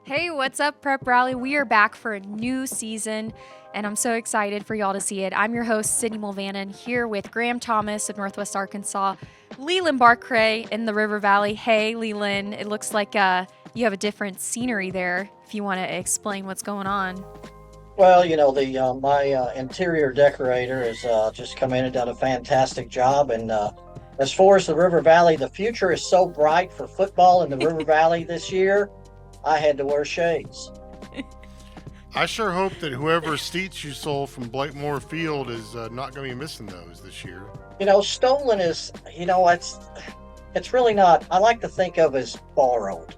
Hey, what's up, Prep Rally? We are back for a new season, and I'm so excited for y'all to see it. I'm your host, Sydney Mulvannon, here with Graham Thomas of Northwest Arkansas, Leland Barcray in the River Valley. Hey, Leland, it looks like you have a different scenery there. If you want to explain what's going on. Well, the my interior decorator has just come in and done a fantastic job. And as far as the River Valley, the future is so bright for football in the River Valley this year. I had to wear shades. I sure hope that whoever seats you sold from Blakemore Field is not going to be missing those this year. Stolen is, it's really not. I like to think of as borrowed.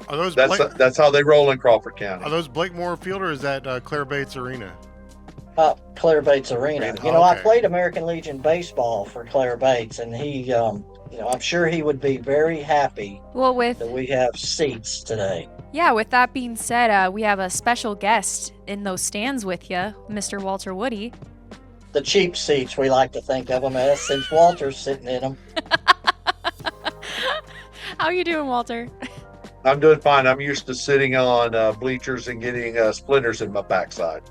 Are those That's how they roll in Crawford County. Are those Blakemore Field or is that Claire Bates Arena? Claire Bates Arena. Okay. I played American Legion baseball for Claire Bates, and he, I'm sure he would be very happy Well, that we have seats today. with that being said, we have a special guest in those stands with you, Mr. Walter Woodie. The cheap seats, we like to think of them as, since Walter's sitting in them. How you doing, Walter? I'm doing fine. I'm used to sitting on bleachers and getting splinters in my backside.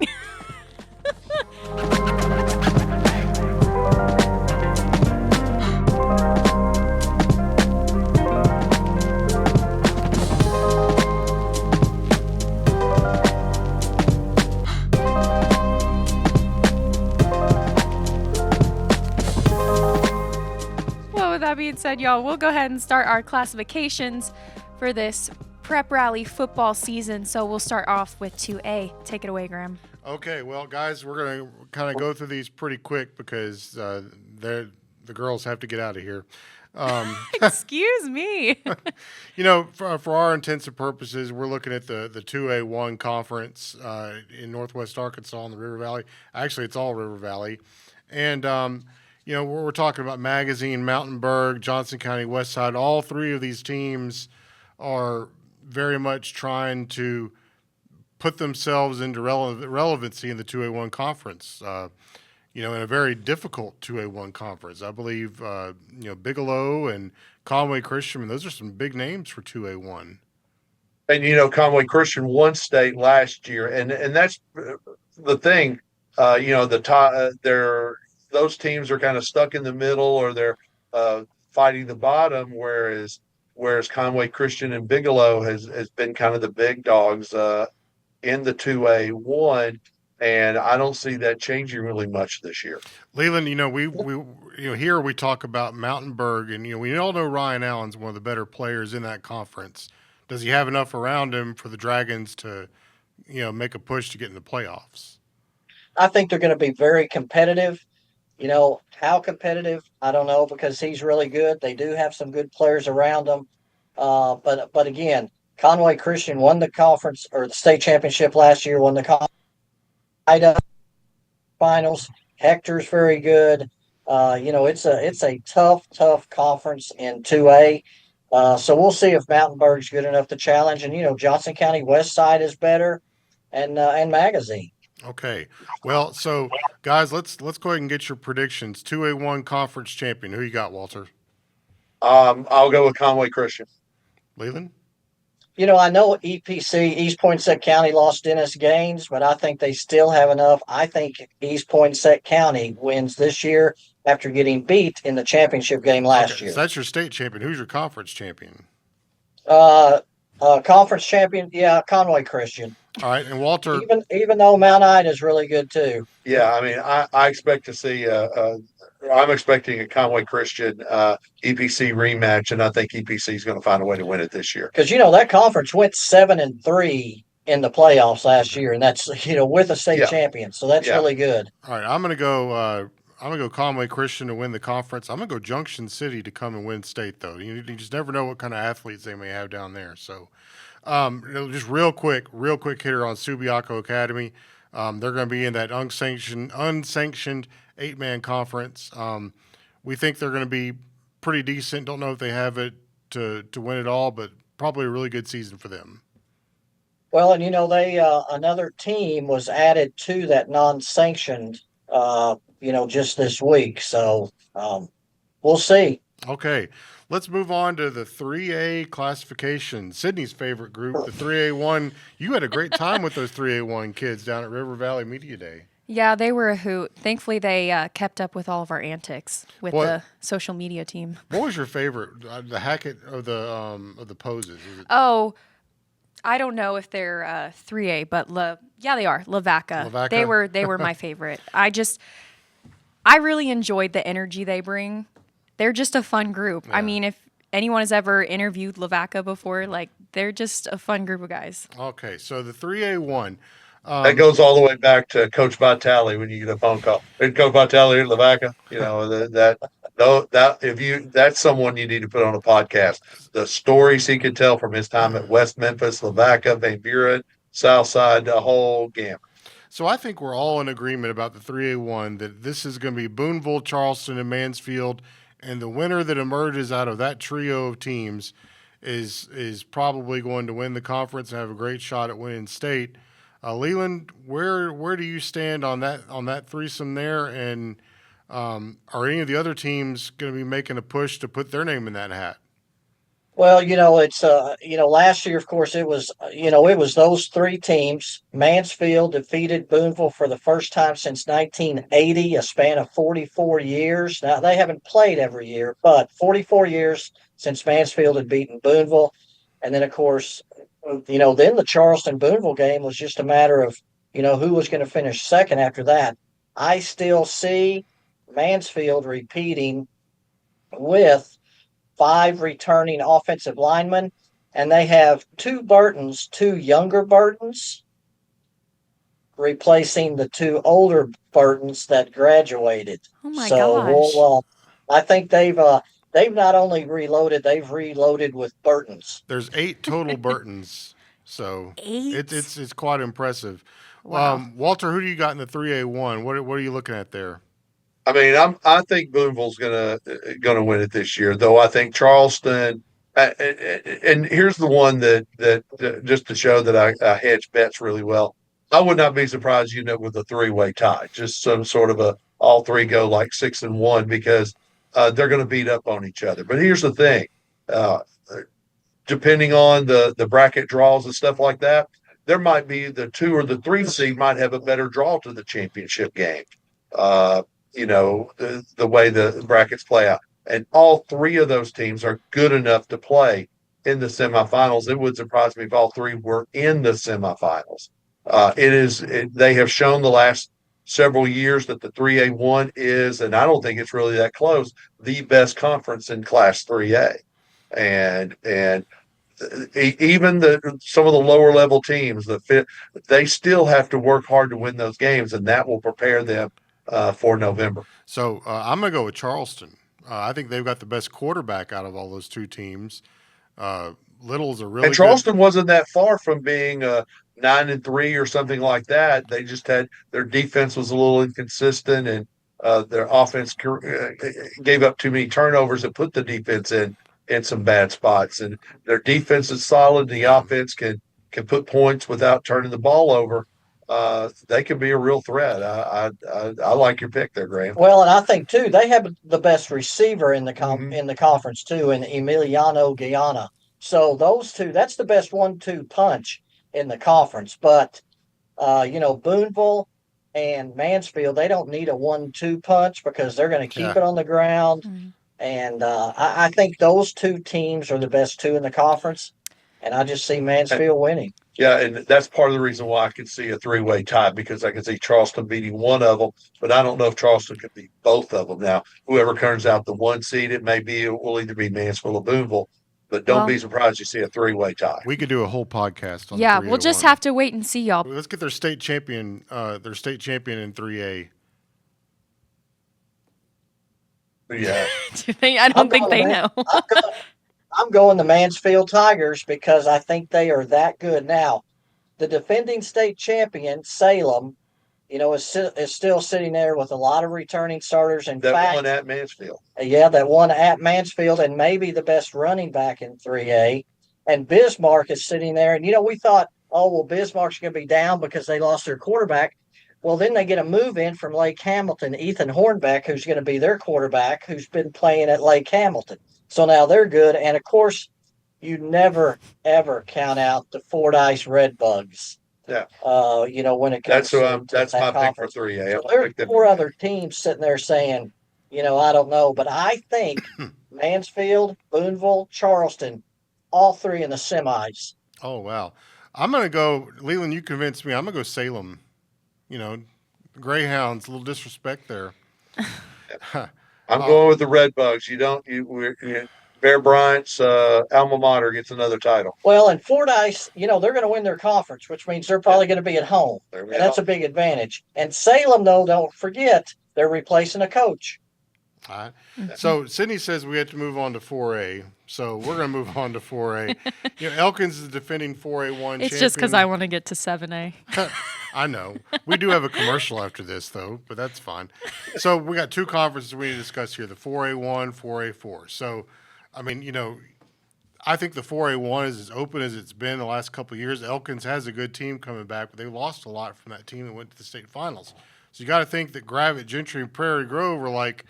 Well, with that being said, y'all, we'll go ahead and start our classifications for this prep rally football season. So we'll start off with 2A. Take it away, Graham. Okay, well, guys, we're going to kind of go through these pretty quick because the girls have to get out of here. Excuse me. For our intents and purposes, we're looking at the 2A1 conference in Northwest Arkansas in the River Valley. Actually, it's all River Valley. And, we're talking about Magazine, Mountainburg, Johnson County, Westside. All three of these teams are very much trying to put themselves into relevancy in the 2A1 conference, in a very difficult 2A1 conference. I believe, Bigelow and Conway Christian, those are some big names for 2A1. And, Conway Christian won state last year. And that's the thing, those teams are kind of stuck in the middle or they're fighting the bottom, whereas Conway Christian and Bigelow has been kind of the big dogs in the 2A1, and I don't see that changing really much this year. Leland, here we talk about Mountainburg, and we all know Ryan Allen's one of the better players in that conference. Does he have enough around him for the Dragons to, make a push to get in the playoffs? I think they're going to be very competitive. How competitive, I don't know, because he's really good. They do have some good players around them. But again, Conway Christian won the conference or the state championship last year, won the finals. Hector's very good. It's a tough conference in 2A. So we'll see if Mountainburg's good enough to challenge. And, Johnson County Westside is better and Magazine. Okay. Well, so guys, let's go ahead and get your predictions. 2A1 conference champion. Who you got, Walter? I'll go with Conway Christian. Leland? I know EPC, East Poinsett County, lost Dennis Gaines, but I think they still have enough. I think East Poinsett County wins this year after getting beat in the championship game last year. So that's your state champion. Who's your conference champion? Conference champion, Conway Christian. All right, and Walter. Even though Mount Ida is really good too. Yeah, I expect to see. I'm expecting a Conway Christian EPC rematch, and I think EPC is going to find a way to win it this year. Because that conference went 7-3 in the playoffs last year, and that's with a state champion, so that's really good. All right, I'm going to go Conway Christian to win the conference. I'm going to go Junction City to come and win state, though. You just never know what kind of athletes they may have down there. So, just real quick hitter on Subiaco Academy. They're going to be in that unsanctioned 8-man conference. We think they're going to be pretty decent. Don't know if they have it to win it all, but probably a really good season for them. Well, and they another team was added to that non-sanctioned, just this week. So we'll see. Okay, let's move on to the 3A classification. Sydney's favorite group, the 3A1. You had a great time with those 3A1 kids down at River Valley Media Day. Yeah, they were a hoot. Thankfully, they kept up with all of our antics with What- the social media team. What was your favorite? The Hackett or the poses? Was it Oh, I don't know if they're 3A, but yeah, they are. Lavaca. Lavaca? They were my favorite. I really enjoyed the energy they bring. They're just a fun group. I Yeah. mean, if anyone has ever interviewed Lavaca before, like they're just a fun group of guys. Okay, so the 3A1. That goes all the way back to Coach Vitale when you get a phone call. Hey, Coach Vitale at Lavaca, that's someone you need to put on a podcast. The stories he could tell from his time at West Memphis, Lavaca, Van Buren, Southside, the whole gamut. So I think we're all in agreement about the 3A1 that this is going to be Booneville, Charleston, and Mansfield, and the winner that emerges out of that trio of teams is probably going to win the conference and have a great shot at winning state. Leland, where do you stand on that threesome there? And are any of the other teams going to be making a push to put their name in that hat? Well, it's last year, of course, it was those three teams. Mansfield defeated Booneville for the first time since 1980, a span of 44 years. Now, they haven't played every year, but 44 years since Mansfield had beaten Booneville. And then, of course, then the Charleston Booneville game was just a matter of, who was going to finish second after that. I still see Mansfield repeating with 5 returning offensive linemen, and they have 2 younger Burtons, replacing the 2 older Burtons that graduated. Oh my So gosh. I think they've not only reloaded, they've reloaded with Burtons. There's 8 total Burtons, so 8? it's quite impressive. Wow. Walter, who do you got in the 3A1? What are you looking at there? I mean, I think Booneville's gonna win it this year, though. I think Charleston, and here's the one that just to show that I hedge bets really well. I would not be surprised, with a 3-way tie, just some sort of all three go like 6-1 because they're going to beat up on each other. But here's the thing, depending on the bracket draws and stuff like that, there might be the 2 or the 3 seed might have a better draw to the championship game. The way the brackets play out. And all 3 of those teams are good enough to play in the semifinals. It would surprise me if all 3 were in the semifinals. They have shown the last several years that the 3A1 is, and I don't think it's really that close, the best conference in Class 3A. And even some of the lower level teams, they still have to work hard to win those games, and that will prepare them for November. So I'm going to go with Charleston. I think they've got the best quarterback out of all those 2 teams. Little's a really And Charleston wasn't that far from being 9-3 or something like that. They just had their defense was a little inconsistent, and their offense gave up too many turnovers and put the defense in some bad spots. And their defense is solid. The offense can put points without turning the ball over. They could be a real threat. I like your pick there, Graham. Well, and I think too they have the best receiver in the conference too, in Emiliano Guyana. So those 2, that's the best 1-2 punch in the conference. But Booneville and Mansfield, they don't need a 1-2 punch because they're going to keep it on the ground. Mm-hmm. And I think those 2 teams are the best 2 in the conference, and I just see Mansfield winning. Yeah, and that's part of the reason why I could see a 3-way tie, because I could see Charleston beating one of them, but I don't know if Charleston could beat both of them. Now, whoever turns out the 1 seed, it will either be Mansfield or Booneville, but don't be surprised you see a 3-way tie. We could do a whole podcast on Yeah, the 3A1. we'll just have to wait and see, y'all. Let's get their state champion in 3A. Yeah. I don't think they know. I'm going the Mansfield Tigers because I think they are that good. Now, the defending state champion, Salem, is still sitting there with a lot of returning starters. In That fact, one at Mansfield. Yeah, that one at Mansfield, and maybe the best running back in 3A. And Bismarck is sitting there. And, we thought, oh, well, Bismarck's going to be down because they lost their quarterback. Well, then they get a move in from Lake Hamilton, Ethan Hornbeck, who's going to be their quarterback, who's been playing at Lake Hamilton. So now they're good. And of course, you never, ever count out the Fordyce Redbugs. Yeah. When it comes that's that my pick for conference. 3A. So there's four other teams sitting there saying, I don't know, but I think Mansfield, Booneville, Charleston, all three in the semis. Oh, wow. I'm going to go, Leland, you convinced me. I'm going to go Salem. Greyhounds, a little disrespect there. I'm going with the Redbugs. Bear Bryant's alma mater gets another title. Well, and Fordyce, they're going to win their conference, which means they're probably going to be at home. And that's a big advantage. And Salem, though, don't forget, they're replacing a coach. All right. So Sydney says we have to move on to 4A. So we're going to move on to 4A. Elkins is defending 4A1 champion. It's just because I want to get to 7A. I know. We do have a commercial after this, though, but that's fine. So we got two conferences we need to discuss here, the 4A1, 4A4. So, I think the 4A1 is as open as it's been the last couple of years. Elkins has a good team coming back, but they lost a lot from that team that went to the state finals. So you got to think that Gravette, Gentry, and Prairie Grove are like,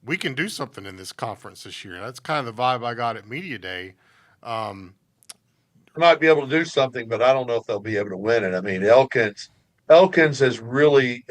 we can do something in this conference this year. That's kind of the vibe I got at Media Day. Might be able to do something, but I don't know if they'll be able to win it. I mean, Elkins has really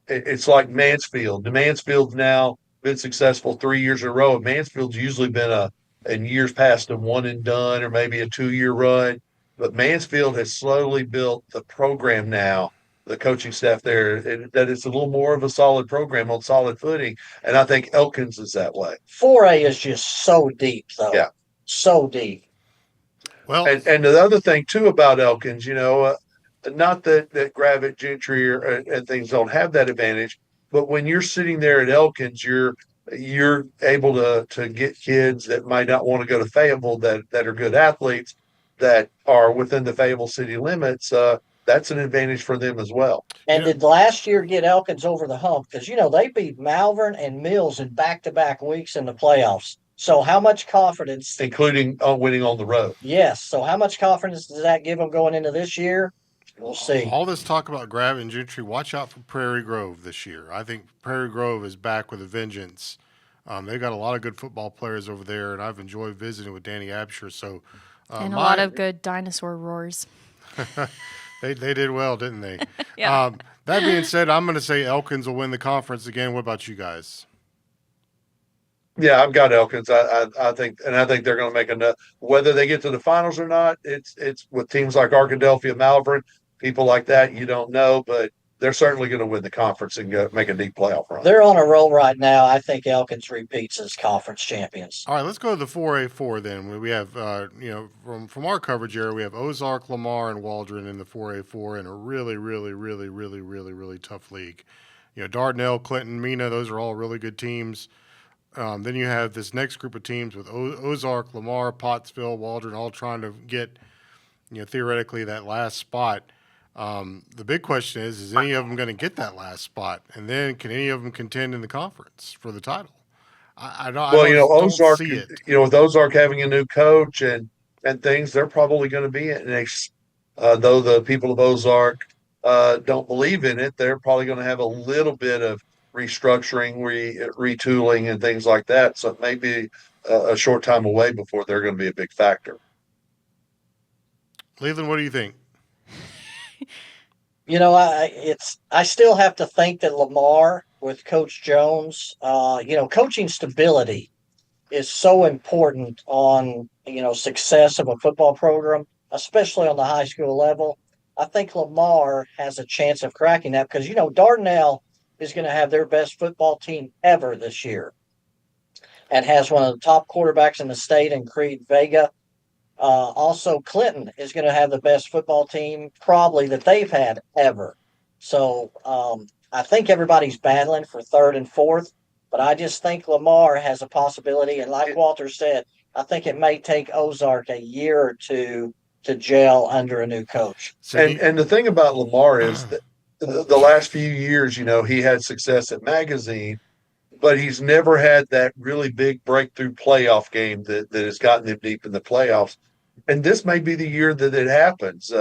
it's like Mansfield. The Mansfield's now been successful 3 years in a row. Mansfield's usually been in years past a one and done or maybe a 2-year run. But Mansfield has slowly built the program now, the coaching staff there, that it's a little more of a solid program on solid footing. And I think Elkins is that way. 4A is just so deep, though. Yeah. So deep. Well, and the other thing too about Elkins, not that Gravette, Gentry and things don't have that advantage, but when you're sitting there at Elkins, you're able to get kids that might not want to go to Fayetteville that are good athletes that are within the Fayetteville city limits. That's an advantage for them as well. And did last year get Elkins over the hump? Because, they beat Malvern and Mills in back-to-back weeks in the playoffs. So how much confidence? Including winning on the road. Yes. So how much confidence does that give them going into this year? We'll see. All this talk about Gravette and Gentry, watch out for Prairie Grove this year. I think Prairie Grove is back with a vengeance. They've got a lot of good football players over there, and I've enjoyed visiting with Danny Absher. So, and a lot of good dinosaur roars. They did well, didn't they? Yeah. That being said, I'm going to say Elkins will win the conference again. What about you guys? Yeah, I've got Elkins. I think they're going to make enough. Whether they get to the finals or not, it's with teams like Arkadelphia, Malvern, people like that. You don't know, but they're certainly going to win the conference and make a deep playoff run. They're on a roll right now. I think Elkins repeats as conference champions. All right, let's go to the 4A4 then. We have, from our coverage area, we have Ozark, Lamar, and Waldron in the 4A4 in a really, really, really, really, really, really tough league. Dardanelle, Clinton, Mena, those are all really good teams. Then you have this next group of teams with Ozark, Lamar, Pottsville, Waldron, all trying to get, theoretically that last spot. The big question is any of them going to get that last spot? And then can any of them contend in the conference for the title? Ozark, see it. With Ozark having a new coach and things, they're probably going to be in next. Though the people of Ozark don't believe in it, they're probably going to have a little bit of restructuring, retooling, and things like that. So it may be a short time away before they're going to be a big factor. Leland, what do you think? I still have to think that Lamar with Coach Jones, coaching stability is so important on, success of a football program, especially on the high school level. I think Lamar has a chance of cracking that because, Dardanelle is going to have their best football team ever this year and has one of the top quarterbacks in the state in Creed Vega. Also, Clinton is going to have the best football team probably that they've had ever. So I think everybody's battling for third and fourth, but I just think Lamar has a possibility. And like Walter said, I think it may take Ozark a year or two to gel under a new coach. And the thing about Lamar is that the last few years, he had success at Magazine, but he's never had that really big breakthrough playoff game that has gotten him deep in the playoffs. And this may be the year that it happens.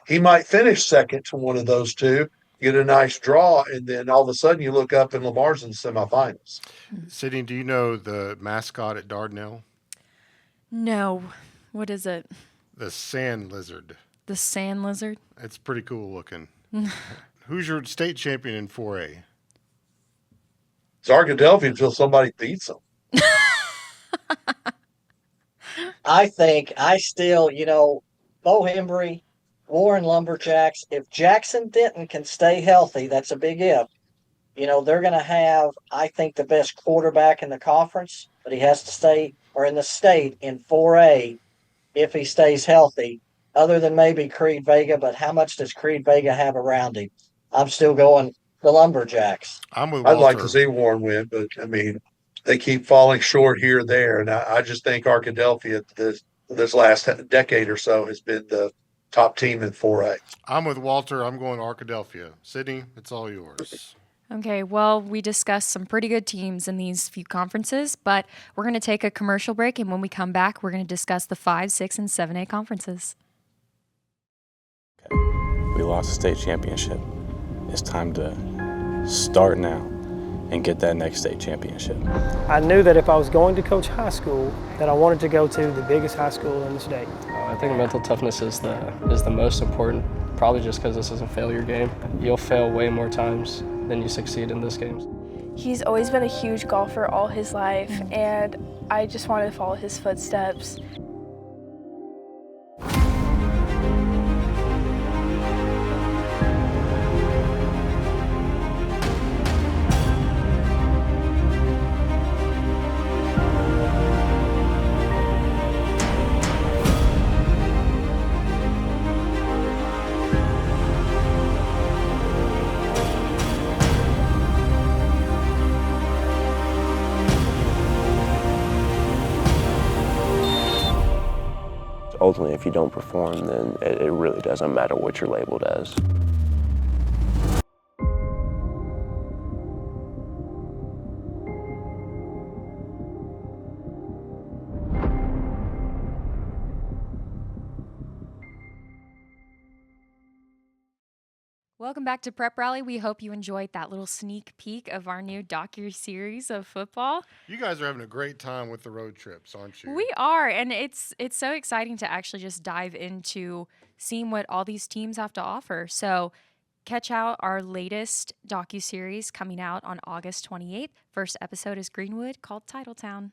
He might finish second to one of those two, get a nice draw, and then all of a sudden you look up and Lamar's in the semifinals. Sydney, do you know the mascot at Dardanelle? No. What is it? The sand lizard. The sand lizard? It's pretty cool looking. Who's your state champion in 4A? It's Arkadelphia until somebody beats them. I still, Bo Hembry, Warren Lumberjacks, if Jackson Denton can stay healthy, that's a big if. They're going to have, I think, the best quarterback in the conference, but he has to stay, or in the state, in 4A if he stays healthy, other than maybe Creed Vega. But how much does Creed Vega have around him? I'm still going the Lumberjacks. I'm with Walter. I'd like to see Warren win, but, they keep falling short here and there. And I just think Arkadelphia this last decade or so has been the top team in 4A. I'm with Walter. I'm going Arkadelphia. Sydney, it's all yours. Okay, well, we discussed some pretty good teams in these few conferences, but we're going to take a commercial break, and when we come back, we're going to discuss the 5, 6, and 7A conferences. Okay. We lost the state championship. It's time to start now and get that next state championship. I knew that if I was going to coach high school, that I wanted to go to the biggest high school in the state. I think mental toughness is the most important, probably just because this is a failure game. You'll fail way more times than you succeed in this game. He's always been a huge golfer all his life, and I just wanted to follow his footsteps. Ultimately, if you don't perform, then it really doesn't matter what you're labeled as. Welcome back to Prep Rally. We hope you enjoyed that little sneak peek of our new docu-series of football. You guys are having a great time with the road trips, aren't you? We are, and it's so exciting to actually just dive into seeing what all these teams have to offer. So catch out our latest docu-series coming out on August 28th. First episode is Greenwood, called Titletown.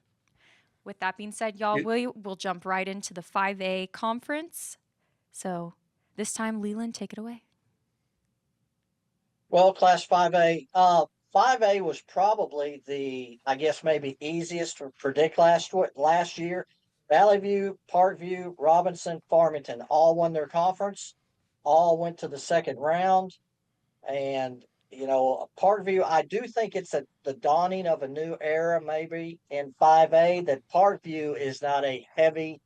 With that being said, y'all, we'll jump right into the 5A conference. So this time, Leland, take it away. Well, Class 5A, 5A was probably maybe easiest to predict last year. Valley View, Parkview, Robinson, Farmington all won their conference, all went to the second round. And, Parkview, I do think it's the dawning of a new era maybe in 5A, that Parkview is not a heavy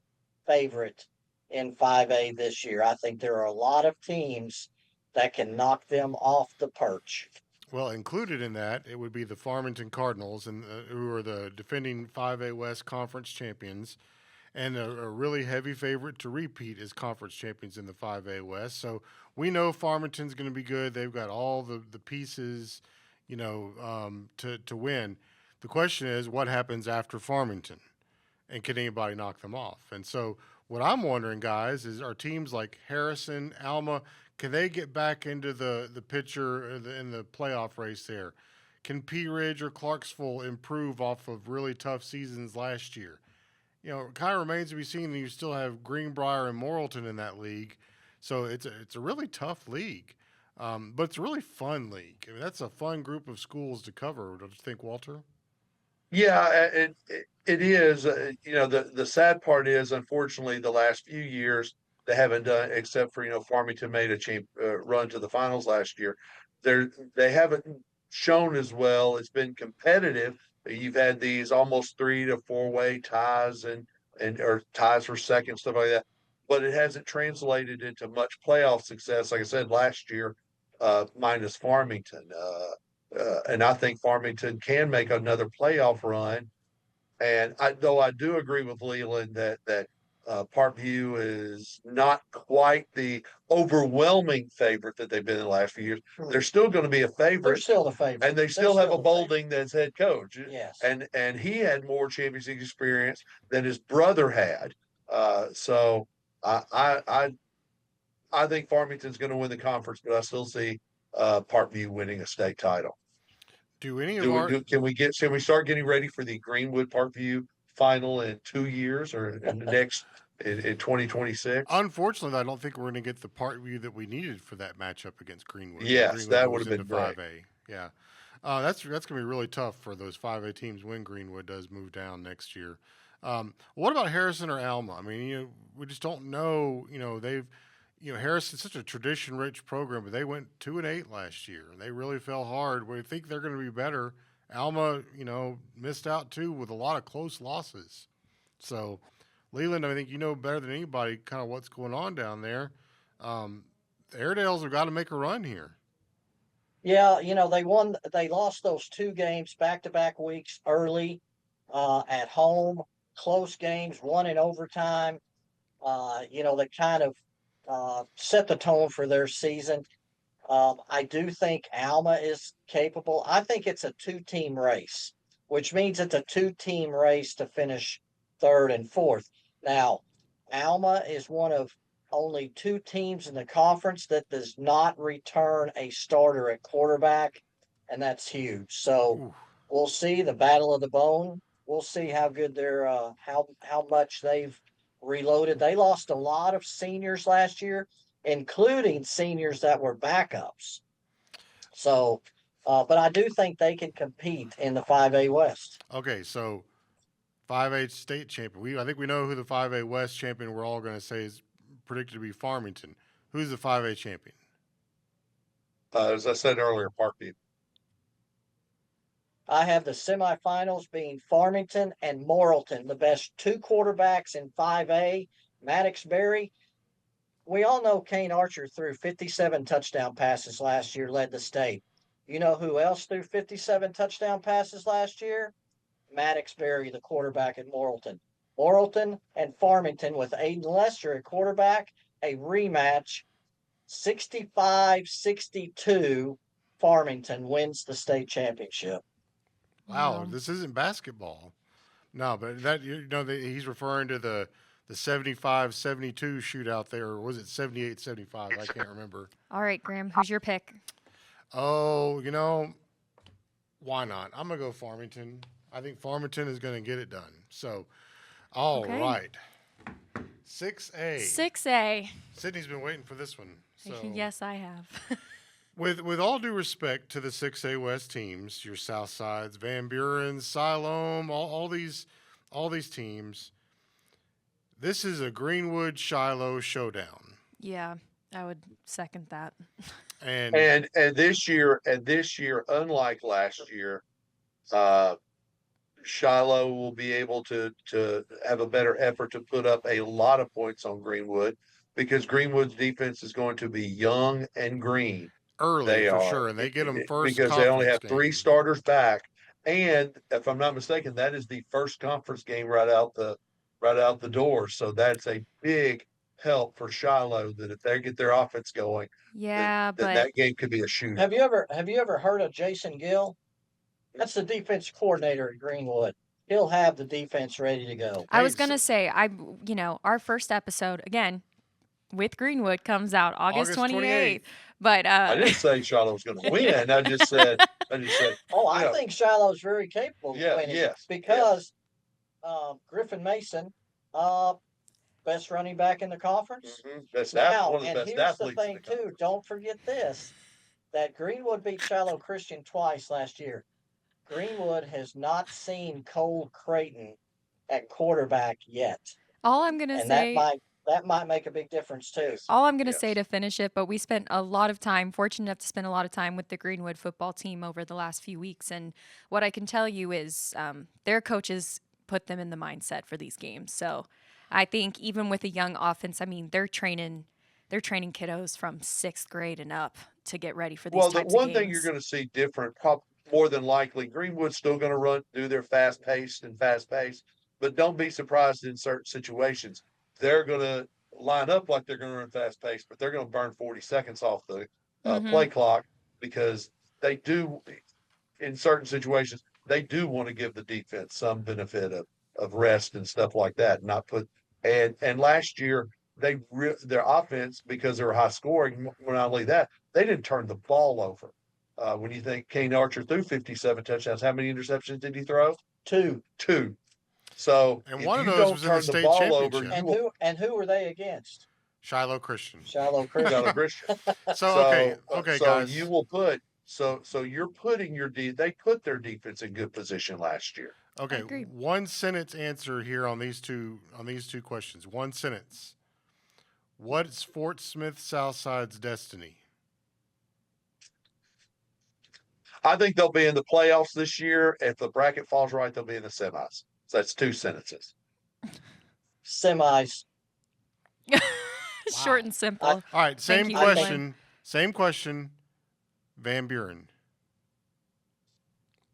favorite in 5A this year. I think there are a lot of teams that can knock them off the perch. Well, included in that, it would be the Farmington Cardinals, and who are the defending 5A West Conference champions, and a really heavy favorite to repeat as conference champions in the 5A West. So we know Farmington's going to be good. They've got all the pieces, to win. The question is, what happens after Farmington, and can anybody knock them off? And so what I'm wondering, guys, is are teams like Harrison, Alma, can they get back into the picture in the playoff race there? Can Pea Ridge or Clarksville improve off of really tough seasons last year? It kind of remains to be seen. You still have Greenbrier and Morrilton in that league. So it's a really tough league, but it's a really fun league. I mean, that's a fun group of schools to cover. Don't you think, Walter? Yeah, it is. The sad part is, unfortunately, the last few years, they haven't done, except for, Farmington made a run to the finals last year. They haven't shown as well. It's been competitive. You've had these almost 3 to 4 way ties or ties for second, stuff like that. But it hasn't translated into much playoff success. Like I said, last year, minus Farmington. And I think Farmington can make another playoff run. And though I do agree with Leland that Parkview is not quite the overwhelming favorite that they've been in the last few years. They're still going to be a They're favorite, still the favorite. and they still have a Bolding that's head coach. Yes. And he had more championship experience than his brother had. So I think Farmington's going to win the conference, but I still see Parkview winning a state title. Do any of Should our we start getting ready for the Greenwood Parkview final in 2 years or in the next in 2026? Unfortunately, I don't think we're going to get the Parkview that we needed for that matchup against Greenwood. Yes, Greenwood that goes would have been into great. 5A. Yeah, that's going to be really tough for those 5A teams when Greenwood does move down next year. What about Harrison or Alma? I mean, we just don't know. Harrison's such a tradition-rich program, but they went 2-8 last year, and they really fell hard. We think they're going to be better. Alma, missed out too with a lot of close losses. So, Leland, I think you know better than anybody kind of what's going on down there. The Airedales have got to make a run here. Yeah, they lost those 2 games back-to-back weeks early at home, close games, one in overtime. They kind of set the tone for their season. I do think Alma is capable. I think it's a 2-team race, which means it's a 2-team race to finish 3rd and 4th. Now, Alma is one of only 2 teams in the conference that does not return a starter at quarterback, and that's huge. So we'll see the battle of the bone. We'll see how good they're how much they've reloaded. They lost a lot of seniors last year, including seniors that were backups. So, but I do think they can compete in the 5A West. Okay, so 5A state champion. I think we know who the 5A West champion we're all going to say is predicted to be Farmington. Who's the 5A champion? As I said earlier, Parkview. I have the semifinals being Farmington and Morrilton, the best 2 quarterbacks in 5A. Maddox Berry. We all know Kane Archer threw 57 touchdown passes last year, led the state. You know who else threw 57 touchdown passes last year? Maddox Berry, the quarterback at Morrilton. Morrilton and Farmington with Aiden Lester at quarterback, a rematch, 65-62. Farmington wins the state championship. Wow, this isn't basketball. No, but he's referring to the 75-72 shootout there, or was it 78-75? I can't remember. All right, Graham, who's your pick? Oh, why not? I'm going to go Farmington. I think Farmington is going to get it done. So, all right. 6A. 6A. Sydney's been waiting for this one. So. Yes, I have. With all due respect to the 6A West teams, your Southsides, Van Buren, Siloam, all these teams, this is a Greenwood Shiloh showdown. Yeah, I would second that. And this year, unlike last year, Shiloh will be able to have a better effort to put up a lot of points on Greenwood because Greenwood's defense is going to be young and green. Early for sure, and they get them first because they only have game. 3 starters back. And if I'm not mistaken, that is the first conference game right out the door. So that's a big help for Shiloh that if they get their offense going, but that game could be a shootout. Have you ever heard of Jason Gill? That's the defense coordinator at Greenwood. He'll have the defense ready to go. I was going to say, our first episode, again, with Greenwood comes out August 28th. But I didn't say Shiloh was going to win. I just said. I think Shiloh's very capable of winning. Yes, because Griffin Mason, best running back in the conference. Mm-hmm. One of the best here's athletes. The thing too. Don't forget this: that Greenwood beat Shiloh Christian twice last year. Greenwood has not seen Cole Creighton at quarterback yet. All I'm going to say. That might make a big difference too. All I'm going to say to finish it, but we spent a lot of time, fortunate enough to spend a lot of time with the Greenwood football team over the last few weeks. And what I can tell you is their coaches put them in the mindset for these games. So I think even with a young offense, they're training kiddos from 6th grade and up to get ready for these types of games. Well, the one thing you're going to see different, more than likely, Greenwood's still going to do their fast pace, but don't be surprised in certain situations. they're going to line up like they're going to run fast pace, but they're going to burn 40 seconds off the play clock, because they do, in certain situations, they do want to give the defense some benefit of rest and stuff like that, not put. And last year their offense, because they were high scoring, not only that, they didn't turn the ball over. When you think Kane Archer threw 57 touchdowns, how many interceptions did he throw? Two. So And if one of you those don't was in the turn the state ball over, championship. And who were they against? Shiloh Christian. Shiloh Christian. Shiloh Christian. So guys. You will put so you're putting they put their defense in good position last year. Okay, one sentence answer here on these two questions. One sentence. What's Fort Smith Southside's destiny? I think they'll be in the playoffs this year. If the bracket falls right, they'll be in the semis. So that's two sentences. Semis. Short and simple. All right, same Thank you. question. Van Buren.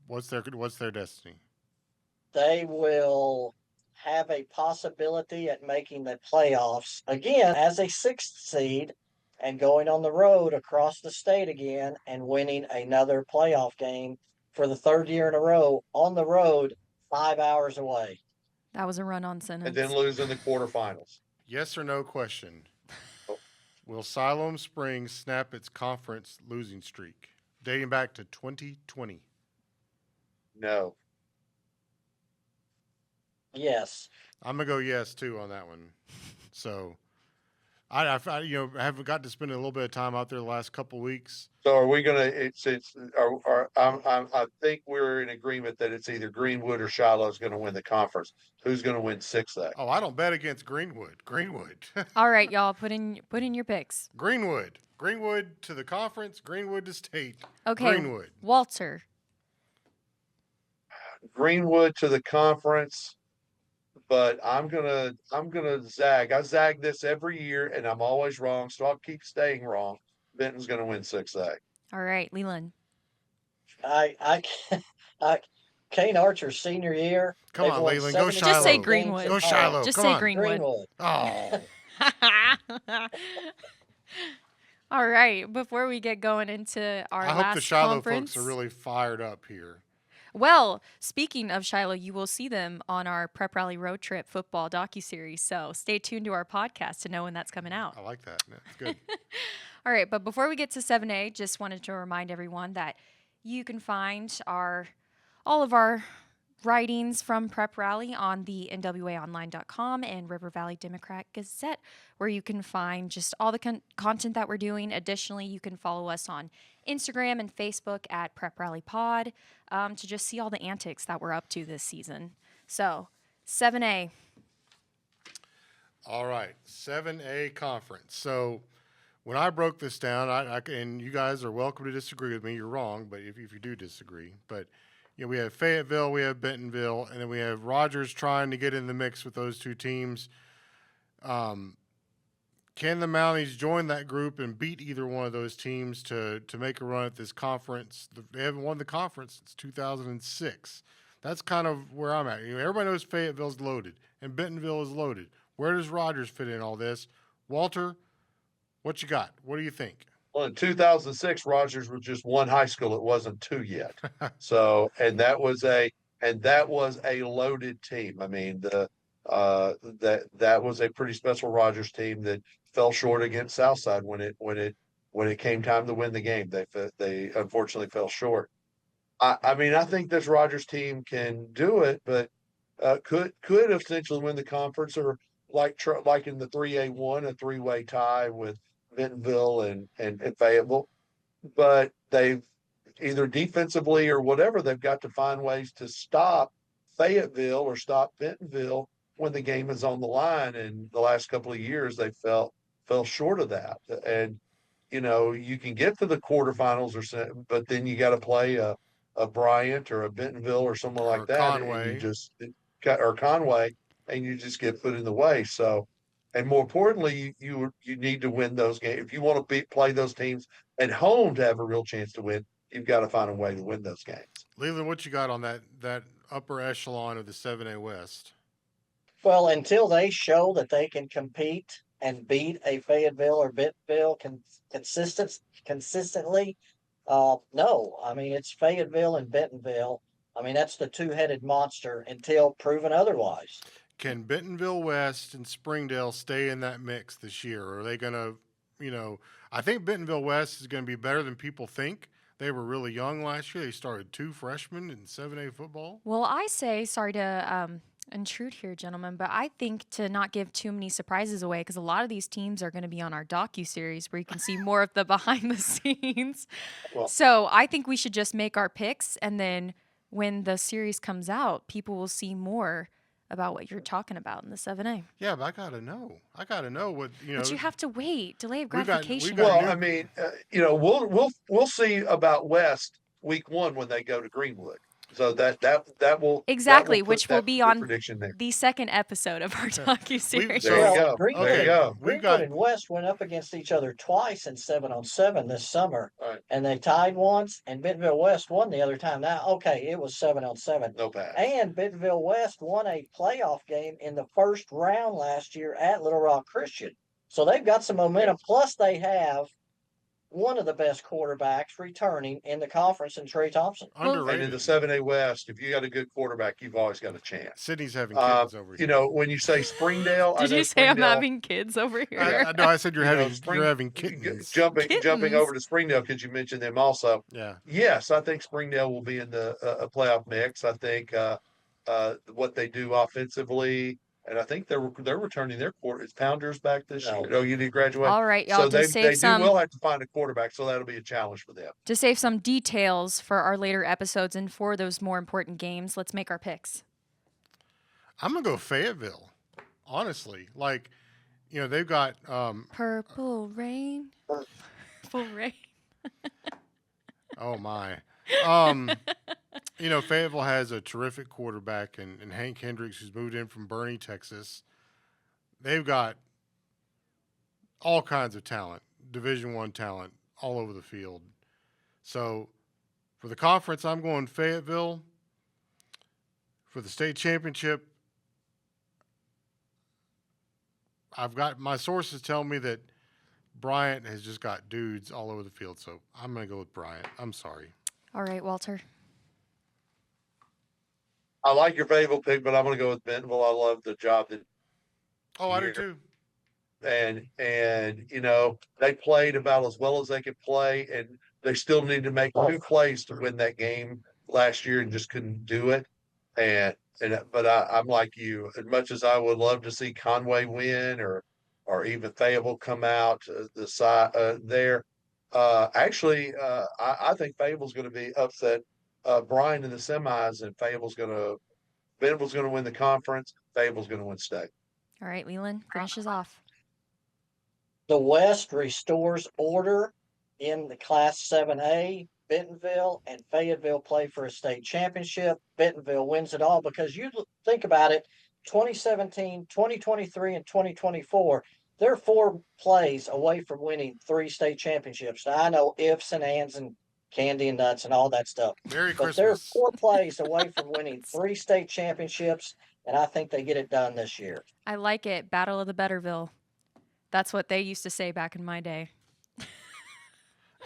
What's their destiny? They will have a possibility at making the playoffs again as a 6th seed and going on the road across the state again and winning another playoff game for the 3rd year in a row on the road 5 hours away. That was a run-on sentence. And then lose in the quarterfinals. Yes or no question. Will Siloam Springs snap its conference losing streak dating back to 2020? No. Yes. I'm gonna go yes too on that one. So, I haven't got to spend a little bit of time out there the last couple of weeks. So are we gonna? I think we're in agreement that it's either Greenwood or Shiloh is going to win the conference. Who's going to win 6A? Oh, I don't bet against Greenwood. All right, y'all, put in your picks. Greenwood to the conference. Greenwood to state. Okay, Greenwood. Walter. Greenwood to the conference, but I'm gonna zag. I zag this every year, and I'm always wrong, so I'll keep staying wrong. Benton's gonna win 6A. All right, Leland. Kane Archer's senior year. Come on, Leland, go Shiloh. Just say Greenwood. Go Shiloh. Just Come say on. Greenwood. Oh. All right, before we get going into our I last hope the Shiloh conference, folks are really fired up here. Well, speaking of Shiloh, you will see them on our Prep Rally Road Trip football docuseries. So stay tuned to our podcast to know when that's coming out. I like that. That's good. All right, but before we get to 7A, just wanted to remind everyone that you can find all of our writings from Prep Rally on the NWAonline.com and River Valley Democrat-Gazette, where you can find just all the content that we're doing. Additionally, you can follow us on Instagram and Facebook at Prep Rally Pod to just see all the antics that we're up to this season. So, 7A. All right, 7A conference. So when I broke this down, and you guys are welcome to disagree with me. You're wrong, but if you do disagree. But we have Fayetteville, we have Bentonville, and then we have Rogers trying to get in the mix with those two teams. Can the Mounties join that group and beat either one of those teams to make a run at this conference? They haven't won the conference since 2006. That's kind of where I'm at. Everybody knows Fayetteville's loaded and Bentonville is loaded. Where does Rogers fit in all this? Walter, what you got? What do you think? Well, in 2006, Rogers was just one high school. It wasn't two yet. So, and that was a loaded team. I mean, that was a pretty special Rogers team that fell short against Southside when it came time to win the game. They unfortunately fell short. I mean, I think this Rogers team can do it, but could essentially win the conference, or like in the 3A1, a three-way tie with Bentonville and Fayetteville. But they've either defensively or whatever, they've got to find ways to stop Fayetteville or stop Bentonville when the game is on the line. And the last couple of years, they fell short of that. And you can get to the quarterfinals but then you got to play a Bryant or a Bentonville or someone like that, Conway. or Conway, and you just get put in the way. So, and more importantly, you need to win those games. If you want to play those teams at home to have a real chance to win, you've got to find a way to win those games. Leland, what you got on that upper echelon of the 7A West? Well, until they show that they can compete and beat a Fayetteville or Bentonville consistently, no. I mean, it's Fayetteville and Bentonville. I mean, that's the two-headed monster until proven otherwise. Can Bentonville West and Springdale stay in that mix this year? Or are they going to, I think Bentonville West is going to be better than people think. They were really young last year. They started 2 freshmen in 7A football. Well, I say, sorry to intrude here, gentlemen, but I think to not give too many surprises away, because a lot of these teams are going to be on our docuseries where you can see more of the behind the scenes. Well, So I think we should just make our picks, and then when the series comes out, people will see more about what you're talking about in the 7A. Yeah, but I got to know. I got to know what, But you have to wait. Delay of We got- gratification. well, I mean, we'll see about West week 1 when they go to Greenwood. So that will Exactly, that will put which will that be on prediction there. the second episode of our docuseries. So- There you go. Greenwood, There you go. We've Greenwood got- and West went up against each other twice in 7-on-7 this summer, Right. and they tied once, and Bentonville West won the other time. Now, okay, it was 7-on-7. No pass. And Bentonville West won a playoff game in the first round last year at Little Rock Christian. So they've got some momentum. Plus, they have one of the best quarterbacks returning in the conference in Trey Thompson. And in underrated. the 7A West, if you got a good quarterback, you've always got a chance. Sydney's having kittens over here. When you say Springdale, Did you say I'm having kids over here? I know. I said you're having Spring- kittens. jumping Kittens. over to Springdale because you mentioned them also. Yeah. Yes, I think Springdale will be in the a playoff mix. I think what they do offensively, and I think they're returning their quarter. Is Pounders back this year? Oh, you did graduate. All right, y'all, So to they save some will have to find a quarterback, so that'll be a challenge for them. to save some details for our later episodes and for those more important games, let's make our picks. I'm going to go Fayetteville. Honestly. They've got Purple rain. Purple rain. oh my. Fayetteville has a terrific quarterback and Hank Hendricks, who's moved in from Bernie, Texas. They've got all kinds of talent, Division I talent, all over the field. So for the conference, I'm going Fayetteville. For the state championship, I've got my sources tell me that Bryant has just got dudes all over the field. So I'm going to go with Bryant. I'm sorry. All right, Walter. I like your Fayetteville pick, but I'm going to go with Bentonville. I love the job that Oh, I do Here. too. and they played about as well as they could play, and they still need to make 2 plays to win that game last year and just couldn't do it. But I'm like you, as much as I would love to see Conway win or even Fayetteville come out the side there. Actually, I think Fayetteville's going to be upset Bryan in the semis, and Bentonville's going to win the conference. Fayetteville's going to win state. All right, Leland finishes off. The West restores order in the Class 7A. Bentonville and Fayetteville play for a state championship. Bentonville wins it all because you think about it, 2017, 2023, and 2024, they're 4 plays away from winning 3 state championships. Now, I know ifs and ands and candy and nuts and all that stuff, Merry but they're Christmas. 4 plays away from winning 3 state championships, and I think they get it done this year. I like it. Battle of the Betterville. That's what they used to say back in my day.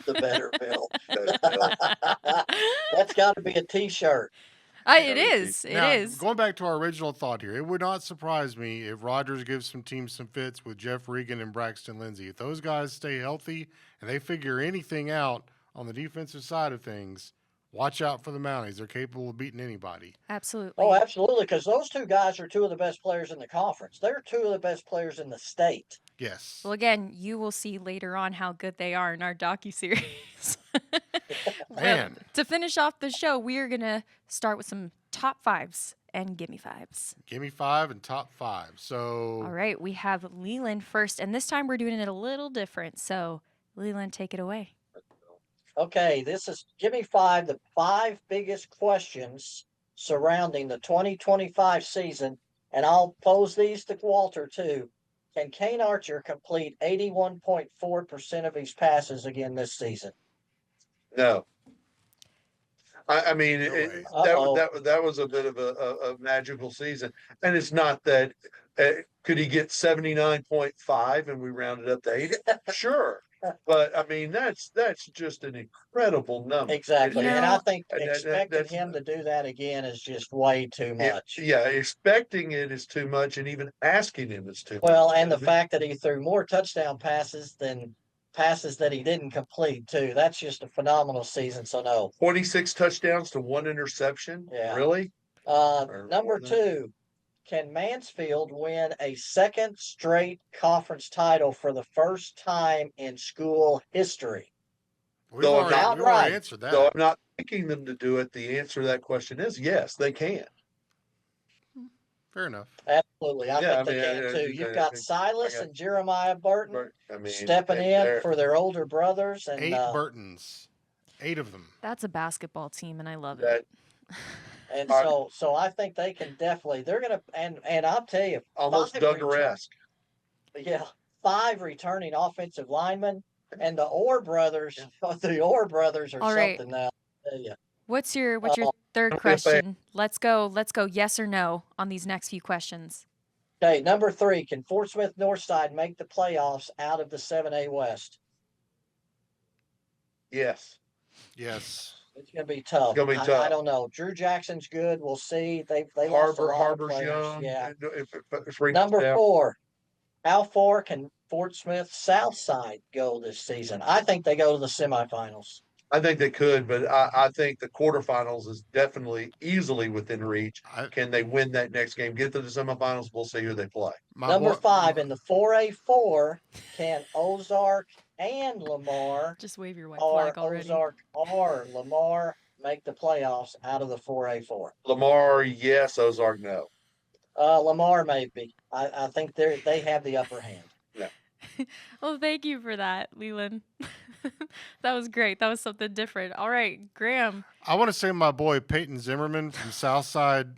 The Betterville. That's got to be a T-shirt. It is. It Now, is. Going back to our original thought here, it would not surprise me if Rogers gives some teams some fits with Jeff Regan and Braxton Lindsay. If those guys stay healthy and they figure anything out on the defensive side of things, watch out for the Mounties. They're capable of beating anybody. Absolutely. Oh, absolutely, because those 2 guys are 2 of the best players in the conference. They're 2 of the best players in the state. Yes. Well, again, you will see later on how good they are in our docuseries. Man. To finish off the show, we are going to start with some top 5s and gimme 5s. Give me 5 and top 5. So All right, we have Leland first, and this time we're doing it a little different. So, Leland, take it away. Okay, this is give me 5, the 5 biggest questions surrounding the 2025 season, and I'll pose these to Walter too. Can Kane Archer complete 81.4% of his passes again this season? No. I mean, No way. that was a bit of a magical season, and it's not that. Could he get 79.5 and we rounded up to 80? Sure, but I mean that's just an incredible number. Exactly. You And know- I think And expecting that's- him to do that again is just way too much. Yeah, expecting it is too much, and even asking him is too much. Well, and the fact that he threw more touchdown passes than passes that he didn't complete too. That's just a phenomenal season. So no. 26 touchdowns to 1 interception. Yeah. Really? Number 2, can Mansfield win a second straight conference title for the first time in school history? We've Though already, not we've already right. answered that. Though I'm not picking them to do it, the answer to that question is yes, they can. Fair enough. Absolutely. I Yeah, think they I mean, can I too. think You've I got think- Silas I got- and Jeremiah Burton I mean, stepping in they're- for their older brothers. And 8 Burtons. 8 of them. That's a basketball team, and I love that it. And All so I think they can definitely. They're gonna and I'll tell you, almost 5 Duggar-esque. Yeah, 5 returning offensive linemen, and the Orr brothers. The Orr brothers are All right. something now. I tell you. What's your third Okay. question? Let's go yes or no on these next few questions. Okay, number 3, can Fort Smith Northside make the playoffs out of the 7A West? Yes. Yes. It's gonna be tough. gonna be I tough. don't know. Drew Jackson's good. We'll see. They lost a lot of Harbor's players. young. Yeah. If it's right Number down. 4, how far can Fort Smith Southside go this season? I think they go to the semifinals. I think they could, but I think the quarterfinals is definitely easily within reach. Can they win that next game? Get to the semifinals. We'll see who they play. Number 5 in the 4A4, can Ozark and Lamar Just wave your white or flag already. Ozark or Lamar make the playoffs out of the 4A4? Lamar, yes. Ozark, no. Lamar maybe. I think they have the upper hand. Well, thank you for that, Leland. That was great. That was something different. All right, Graham. I want to say my boy Peyton Zimmerman from Southside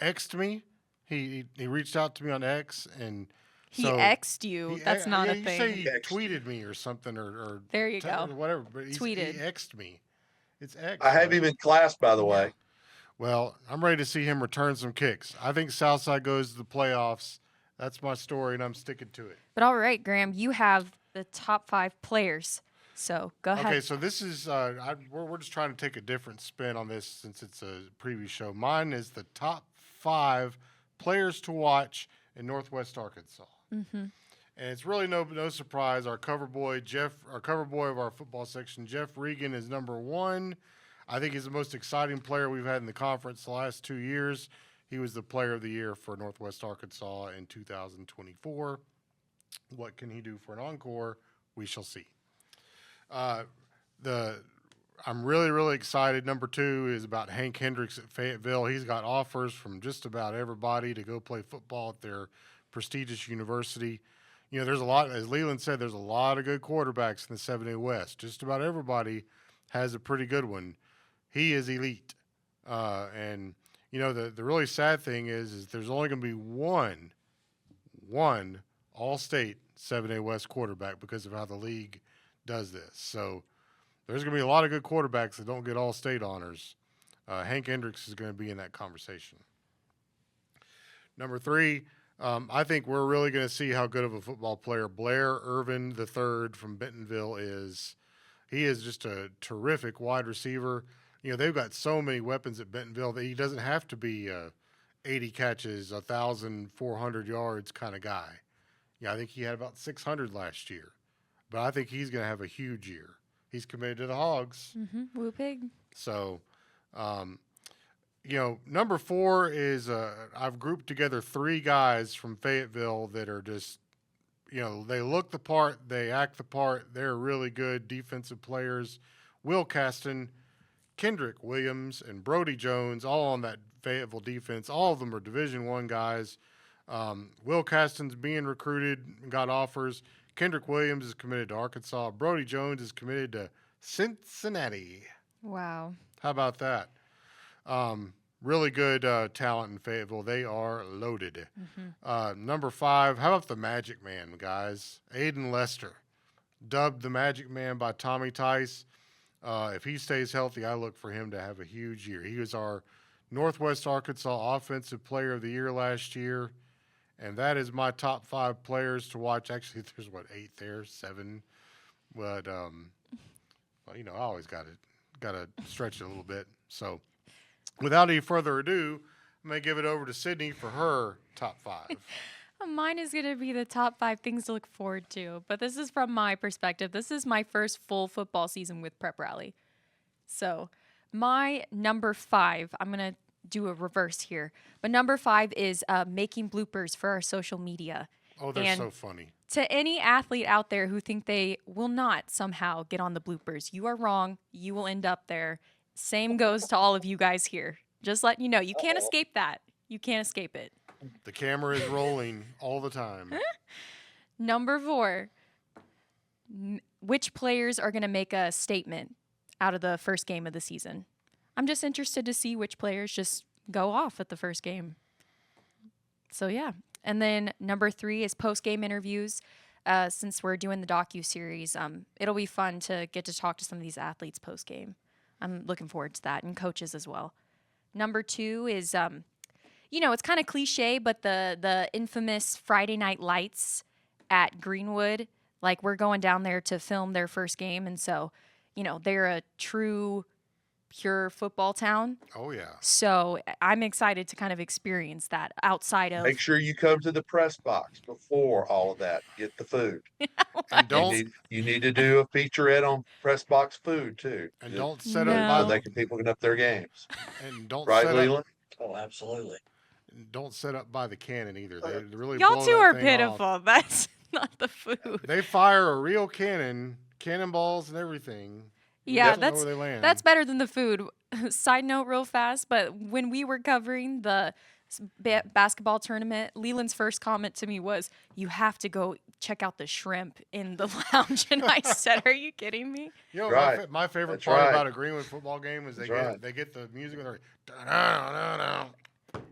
X'd me. He reached out to me on X and He so X'd you. That's not yeah, a you thing. say he tweeted me or something or There you go. whatever. But Tweeted. He X'd me. It's X. I have him in class, by the way. Well, I'm ready to see him return some kicks. I think Southside goes to the playoffs. That's my story, and I'm sticking to it. But all right, Graham, you have the top 5 players. So go ahead. Okay, so this is we're just trying to take a different spin on this since it's a preview show. Mine is the top 5 players to watch in Northwest Arkansas, and it's really no surprise. Our cover boy of our football section, Jeff Regan, is number 1. I think he's the most exciting player we've had in the conference the last 2 years. He was the player of the year for Northwest Arkansas in 2024. What can he do for an encore? We shall see. I'm really, really excited. Number 2 is about Hank Hendricks at Fayetteville. He's got offers from just about everybody to go play football at their prestigious university. You know, there's a lot, as Leland said, there's a lot of good quarterbacks in the 7A West. Just about everybody has a pretty good one. He is elite. And, you know, the really sad thing is there's only going to be one all-state 7A West quarterback because of how the league does this. So there's going to be a lot of good quarterbacks that don't get all-state honors. Hank Hendricks is going to be in that conversation. Number 3, I think we're really going to see how good of a football player Blair Irvin III from Bentonville is. He is just a terrific wide receiver. You know, they've got so many weapons at Bentonville that he doesn't have to be 80 catches, 1,400 yards kind of guy. Yeah, I think he had about 600 last year. But I think he's going to have a huge year. He's committed to the Hogs. Woo pig. So, you know, number 4 is I've grouped together 3 guys from Fayetteville that are just, you know, they look the part, they act the part. They're really good defensive players. Will Caston, Kendrick Williams, and Brody Jones, all on that Fayetteville defense. All of them are Division I guys. Will Caston's being recruited and got offers. Kendrick Williams is committed to Arkansas. Brody Jones is committed to Cincinnati. Wow. How about that? Really good talent in Fayetteville. They are loaded. Number 5, how about the Magic Man, guys? Aiden Lester, dubbed the Magic Man by Tommy Tice. If he stays healthy, I look for him to have a huge year. He was our Northwest Arkansas Offensive Player of the Year last year, and that is my top 5 players to watch. Actually, there's 8 there, 7, but well, I always got to stretch it a little bit. So, without any further ado, I'm gonna give it over to Sydney for her top 5. Mine is going to be the top 5 things to look forward to, but this is from my perspective. This is my first full football season with Prep Rally. So my number 5, I'm going to do a reverse here, but number 5 is making bloopers for our social media. Oh, they're so funny. To any athlete out there who think they will not somehow get on the bloopers, you are wrong. You will end up there. Same goes to all of you guys here. Just letting you know, you can't escape that. You can't escape it. The camera is rolling all the time. Number 4, which players are going to make a statement out of the first game of the season? I'm just interested to see which players just go off at the first game. So, yeah. And then number 3 is post-game interviews. Since we're doing the docu-series, it'll be fun to get to talk to some of these athletes post-game. I'm looking forward to that, and coaches as well. Number 2 is... it's kind of cliche, but the infamous Friday Night Lights at Greenwood, like we're going down there to film their first game. And so, they're a true, pure football town. Oh, yeah. So I'm excited to kind of experience that outside of. Make sure you come to the press box before all of that. Get the food. And you need to do a featurette on press box food too. And don't set No. up so people can up their games. and don't Right, set Leland? Oh, absolutely. Don't set up by the cannon either. They really Y'all blow two that are thing pitiful. off. That's not the food. They fire a real cannon, cannonballs and everything. You Yeah, don't know where they land. that's better than the food. Side note real fast, but when we were covering the basketball tournament, Leland's first comment to me was, "You have to go check out the shrimp in the lounge." And I said, "Are you kidding me?" Right. My favorite That's part right. about a Greenwood football game is they get the music and they're da-da-da-da-da,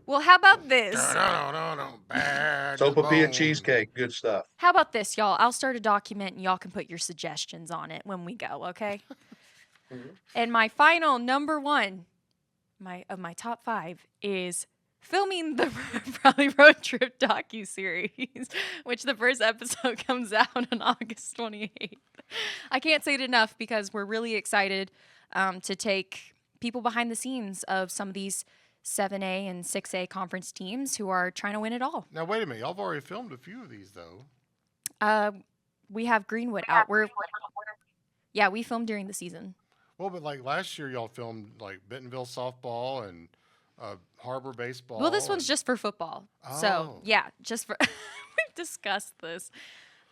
Well, how about this? da-da-da-da-da, bad Sopapilla bone. cheesecake, good stuff. How about this, y'all? I'll start a document and y'all can put your suggestions on it when we go, okay? And my final number 1 of my top 5 is filming the Raleigh Road Trip docu-series, which the first episode comes out on August 28th. I can't say it enough because we're really excited to take people behind the scenes of some of these 7A and 6A conference teams who are trying to win it all. Now, wait a minute. Y'all have already filmed a few of these, though. We have Greenwood out. We filmed during the season. Well, but like last year, y'all filmed like Bentonville softball and Harbor baseball. Well, this one's just for football. So, yeah, just for we've discussed this.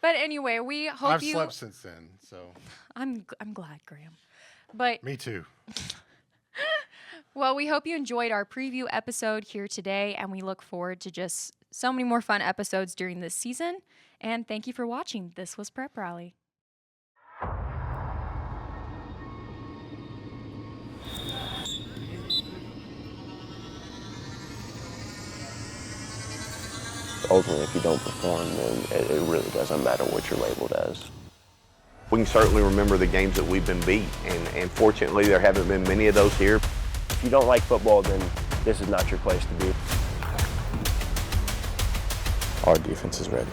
But anyway, we hope I've you slept since then, so. I'm glad, Graham. But Me too. well, we hope you enjoyed our preview episode here today, and we look forward to just so many more fun episodes during this season. And thank you for watching. This was Prep Rally. Ultimately, if you don't perform, then it really doesn't matter what you're labeled as. We can certainly remember the games that we've been beat, and fortunately there haven't been many of those here. If you don't like football, then this is not your place to be. Our defense is ready.